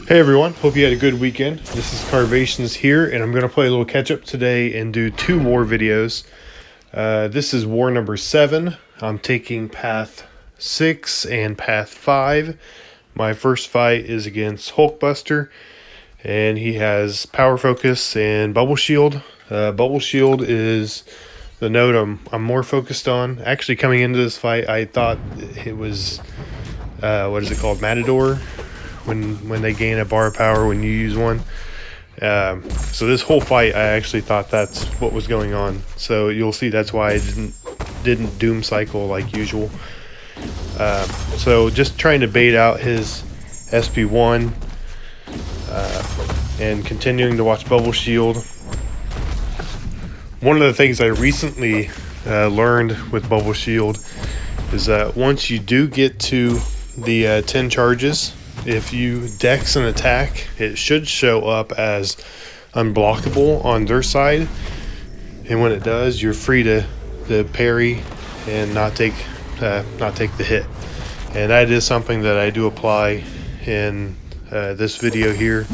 Hey everyone, hope you had a good weekend. This is Carvations here, and I'm going to play a little catch up today and do two war videos. This is war number 7. I'm taking path 6 and path 5. My first fight is against Hulkbuster, and he has power focus and bubble shield. Bubble shield is the node I'm more focused on. Actually, coming into this fight, I thought it was, what is it called, Matador? When they gain a bar of power when you use one. So this whole fight, I actually thought that's what was going on. So you'll see that's why I didn't doom cycle like usual. So just trying to bait out his SP1 and continuing to watch Bubble Shield. One of the things I recently learned with Bubble Shield is that once you do get to the 10 charges, if you dex an attack, it should show up as unblockable on their side, and when it does, you're free to parry and not take the hit. And that is something that I do apply in this video here.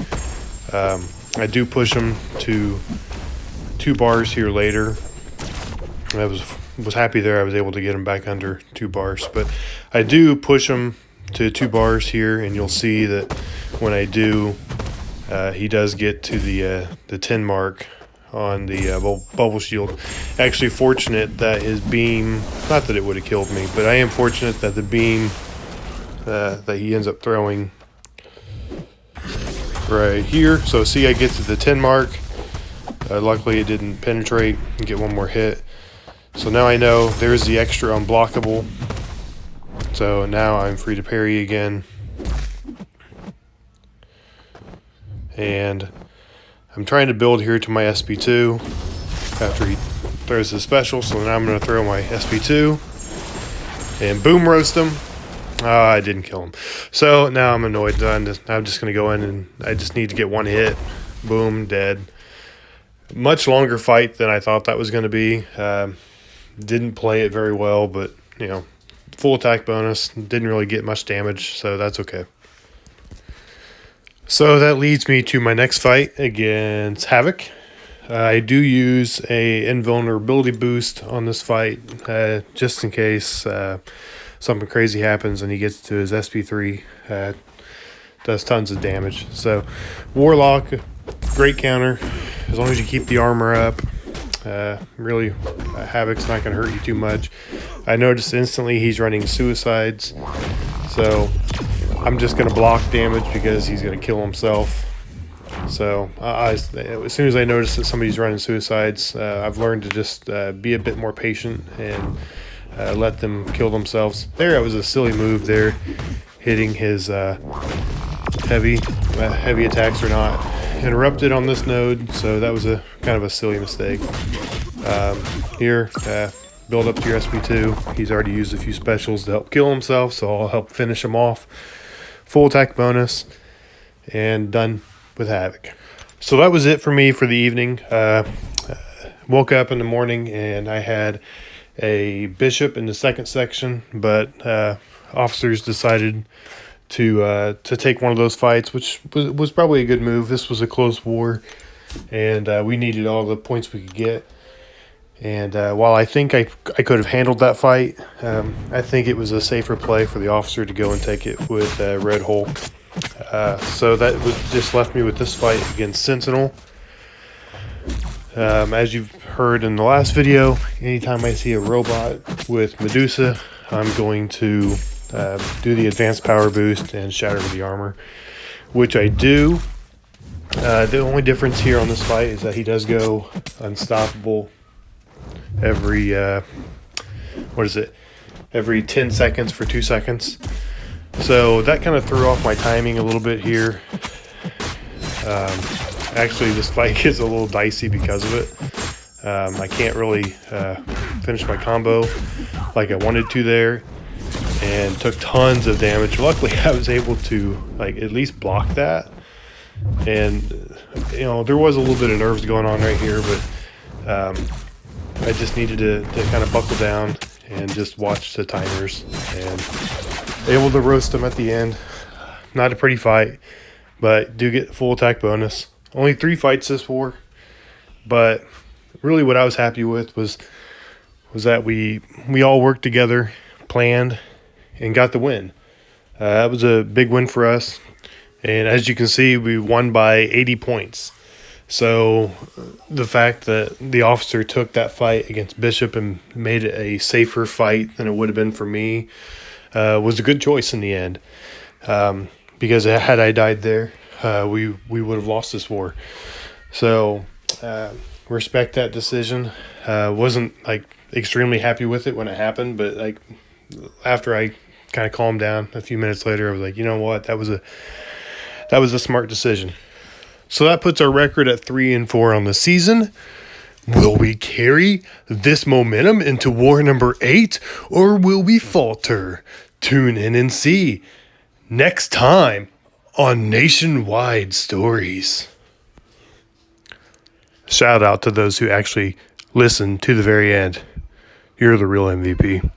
I do push them to 2 bars here later. I was happy there. I was able to get him back under 2 bars, but I do push him to 2 bars here, and you'll see that when I do, he does get to the 10 mark on the bubble shield. Actually fortunate that his beam, not that it would have killed me, but I am fortunate that the beam that he ends up throwing right here. So see, I get to the 10 mark. Luckily it didn't penetrate and get one more hit. So now I know there's the extra unblockable. So now I'm free to parry again. And I'm trying to build here to my SP2 after he throws his special. So now I'm going to throw my SP2 and boom roast him. I didn't kill him. So now I'm annoyed. I'm just going to go in and I just need to get one hit. Boom, dead. Much longer fight than I thought that was going to be. Didn't play it very well, but you know, full attack bonus, didn't really get much damage, so that's okay. So that leads me to my next fight against Havoc. I do use a invulnerability boost on this fight, just in case something crazy happens and he gets to his SP3, does tons of damage. So Warlock, great counter, as long as you keep the armor up. Really, Havoc's not going to hurt you too much. I noticed instantly he's running suicides, so I'm just going to block damage because he's going to kill himself. So as soon as I notice that somebody's running suicides, I've learned to just be a bit more patient and let them kill themselves. There, it was a silly move there, hitting his heavy attacks are not interrupted on this node, so that was a kind of a silly mistake. Here, build up to your SP2. He's already used a few specials to help kill himself, so I'll help finish him off. Full attack bonus, and done with Havoc. So that was it for me for the evening. Woke up in the morning and I had a bishop in the second section, but officers decided to take one of those fights, which was probably a good move. This was a close war, and we needed all the points we could get. And while I think I could have handled that fight, I think it was a safer play for the officer to go and take it with Red Hulk. So that just left me with this fight against Sentinel. As you've heard in the last video, anytime I see a robot with Medusa, I'm going to do the advanced power boost and shatter the armor, which I do. The only difference here on this fight is that he does go unstoppable every every 10 seconds for 2 seconds. So that kind of threw off my timing a little bit here. Actually, this fight gets a little dicey because of it. I can't really finish my combo like I wanted to there, and took tons of damage. Luckily, I was able to at least block that. And you know, there was a little bit of nerves going on right here, but I just needed to kind of buckle down and just watch the timers, and able to roast them at the end. Not a pretty fight, but do get full attack bonus. Only 3 fights this war, but really what I was happy with was that we all worked together, planned, and got the win. That was a big win for us, and as you can see, we won by 80 points. So the fact that the officer took that fight against Bishop and made it a safer fight than it would have been for me was a good choice in the end. Because had I died there, we would have lost this war. So respect that decision. Wasn't like extremely happy with it when it happened, but like after I kind of calmed down a few minutes later, I was like, you know what, that was a smart decision. So that puts our record at 3-4 on the season. Will we carry this momentum into war number 8, or will we falter? Tune in and see next time on Nationwide Stories. Shout out to those who actually listen to the very end. You're the real MVP.